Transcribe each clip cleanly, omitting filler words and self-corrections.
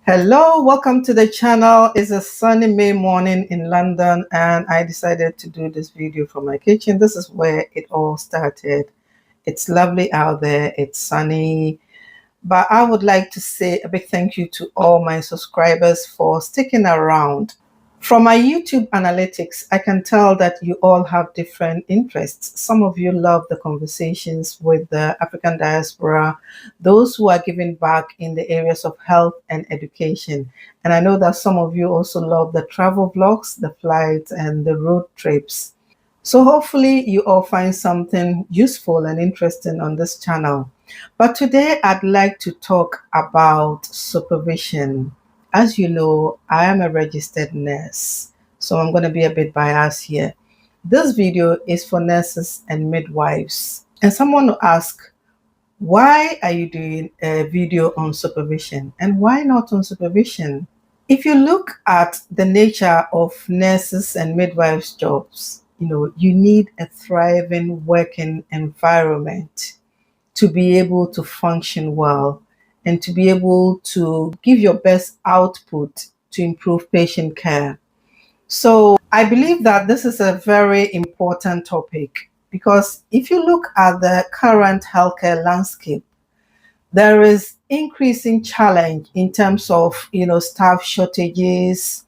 Hello, welcome to the channel. It's a sunny May morning in London and I decided to do this video from my kitchen. This is where it all started. It's lovely out there, it's sunny, but I would like to say a big thank you to all my subscribers for sticking around. From my YouTube analytics, I can tell that you all have different interests. Some of you love the conversations with the African diaspora, those who are giving back in the areas of health and education. And I know that some of you also love the travel vlogs, the flights, and the road trips. So hopefully you all find something useful and interesting on this channel. But today I'd like to talk about supervision. As you know, I am a registered nurse, so I'm going to be a bit biased here. This video is for nurses and midwives. And someone will ask, why are you doing a video on supervision? And why not on supervision? If you look at the nature of nurses and midwives' jobs, you need a thriving working environment to be able to function well and to be able to give your best output to improve patient care. So I believe that this is a very important topic because if you look at the current healthcare landscape, there is increasing challenge in terms of staff shortages,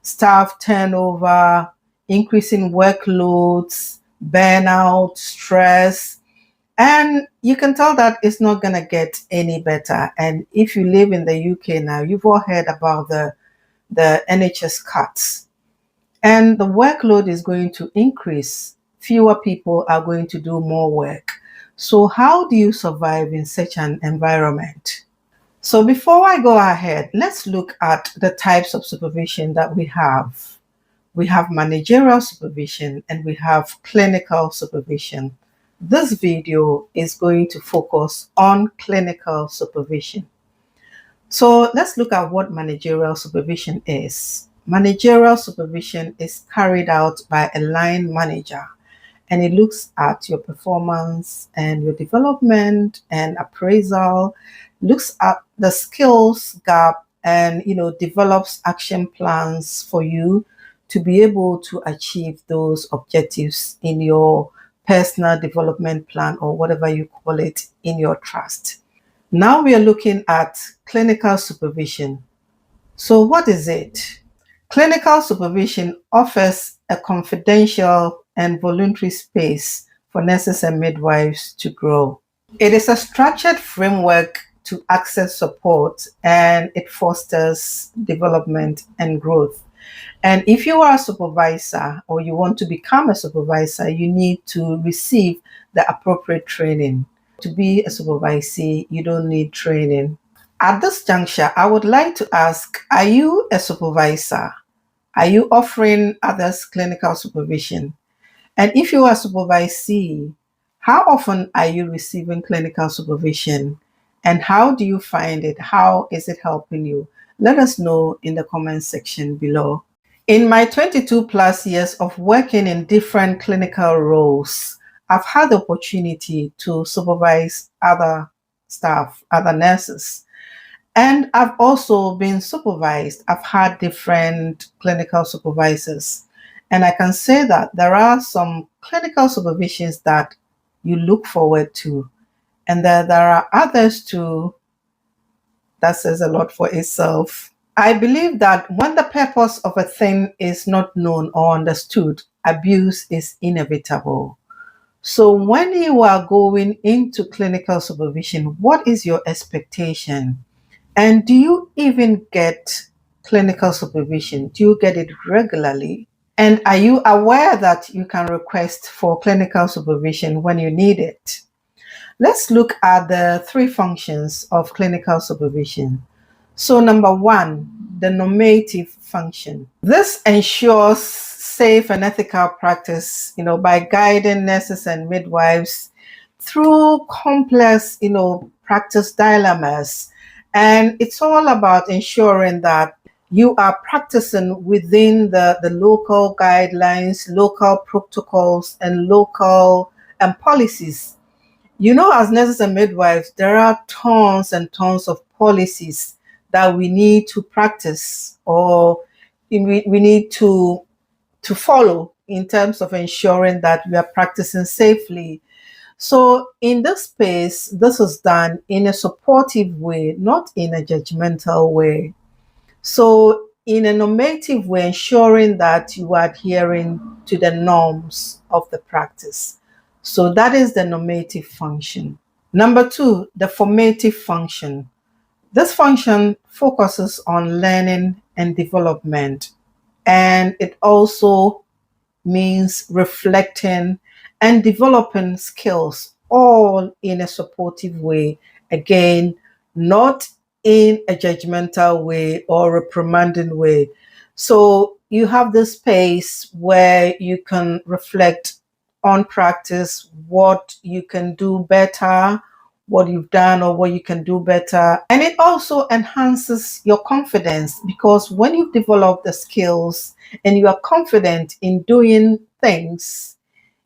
staff turnover, increasing workloads, burnout, stress. And you can tell that it's not going to get any better. And if you live in the UK now, you've all heard about the NHS cuts. And the workload is going to increase. Fewer people are going to do more work. So how do you survive in such an environment? So before I go ahead, let's look at the types of supervision that we have. We have managerial supervision and we have clinical supervision. This video is going to focus on clinical supervision. So let's look at what managerial supervision is. Managerial supervision is carried out by a line manager, and it looks at your performance and your development and appraisal, looks at the skills gap and develops action plans for you to be able to achieve those objectives in your personal development plan or whatever you call it in your trust. Now we are looking at clinical supervision. So what is it? Clinical supervision offers a confidential and voluntary space for nurses and midwives to grow. It is a structured framework to access support and it fosters development and growth. And if you are a supervisor or you want to become a supervisor, you need to receive the appropriate training. To be a supervisee, you don't need training. At this juncture, I would like to ask, are you a supervisor? Are you offering others clinical supervision? And if you are a supervisee, how often are you receiving clinical supervision? And how do you find it? How is it helping you? Let us know in the comment section below. In my 22 plus years of working in different clinical roles, I've had the opportunity to supervise other staff, other nurses. And I've also been supervised. I've had different clinical supervisors. And I can say that there are some clinical supervisions that you look forward to. And there are others too that says a lot for itself. I believe that when the purpose of a thing is not known or understood, abuse is inevitable. So when you are going into clinical supervision, what is your expectation? And do you even get clinical supervision? Do you get it regularly? And are you aware that you can request for clinical supervision when you need it? Let's look at the three functions of clinical supervision. So number one, the normative function. This ensures safe and ethical practice, by guiding nurses and midwives through complex, practice dilemmas. And it's all about ensuring that you are practicing within the local guidelines, local protocols, and local policies. As nurses and midwives, there are tons and tons of policies that we need to practice, or we need to follow in terms of ensuring that we are practicing safely. So in this space, this is done in a supportive way, not in a judgmental way. So in a normative way, ensuring that you are adhering to the norms of the practice. So that is the normative function. Number two, the formative function. This function focuses on learning and development, and it also means reflecting and developing skills, all in a supportive way. Again, not in a judgmental way or reprimanding way. So you have this space where you can reflect on practice, what you can do better, what you've done or what you can do better. And it also enhances your confidence, because when you've developed the skills and you are confident in doing things,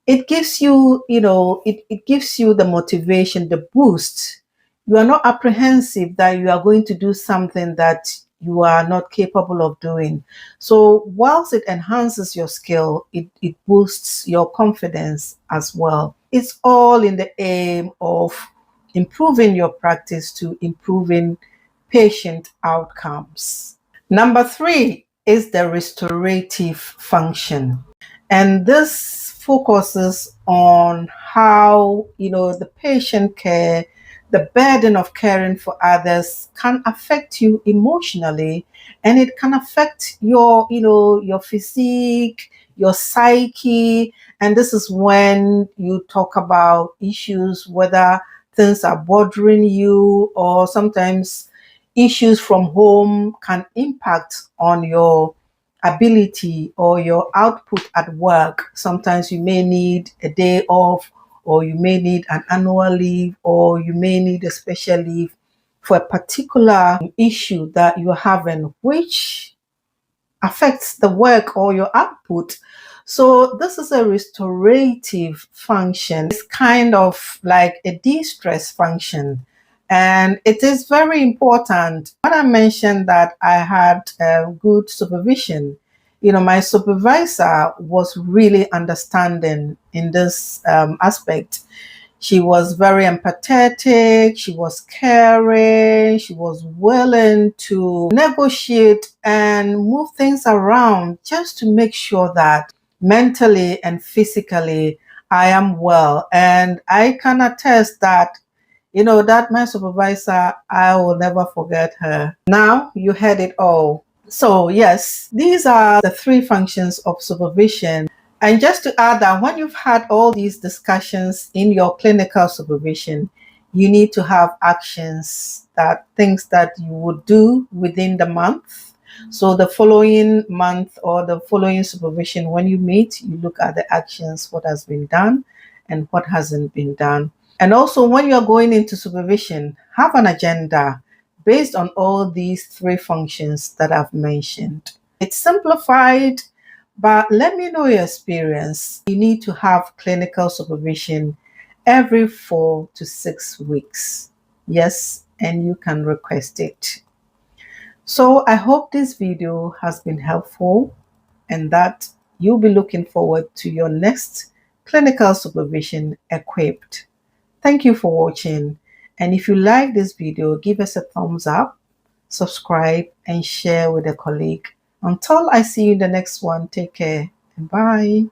it gives you, it gives you the motivation, the boost. You are not apprehensive that you are going to do something that you are not capable of doing. So whilst it enhances your skill, it boosts your confidence as well. It's all in the aim of improving your practice to improving patient outcomes. Number three is the restorative function. And this focuses on how, the patient care, the burden of caring for others can affect you emotionally, and it can affect your, your physique, your psyche. And this is when you talk about issues, whether things are bothering you, or sometimes issues from home can impact on your ability or your output at work. Sometimes you may need a day off, or you may need an annual leave, or you may need a special leave for a particular issue that you're having, which affects the work or your output. So this is a restorative function. It's kind of like a de-stress function. And it is very important. When I mentioned that I had good supervision, my supervisor was really understanding in this aspect. She was very empathetic, she was caring, she was willing to negotiate and move things around just to make sure that mentally and physically I am well. And I can attest that, that my supervisor, I will never forget her. Now you heard it all. So yes, these are the three functions of supervision. And just to add that when you've had all these discussions in your clinical supervision, you need to have actions, that things that you would do within the month. So the following month or the following supervision, when you meet, you look at the actions, what has been done and what hasn't been done. And also when you're going into supervision, have an agenda based on all these three functions that I've mentioned. It's simplified, but let me know your experience. You need to have clinical supervision every 4 to 6 weeks. Yes, and you can request it. So I hope this video has been helpful, and that you'll be looking forward to your next clinical supervision equipped. Thank you for watching. And if you like this video, give us a thumbs up, subscribe, and share with a colleague. Until I see you in the next one, take care and bye.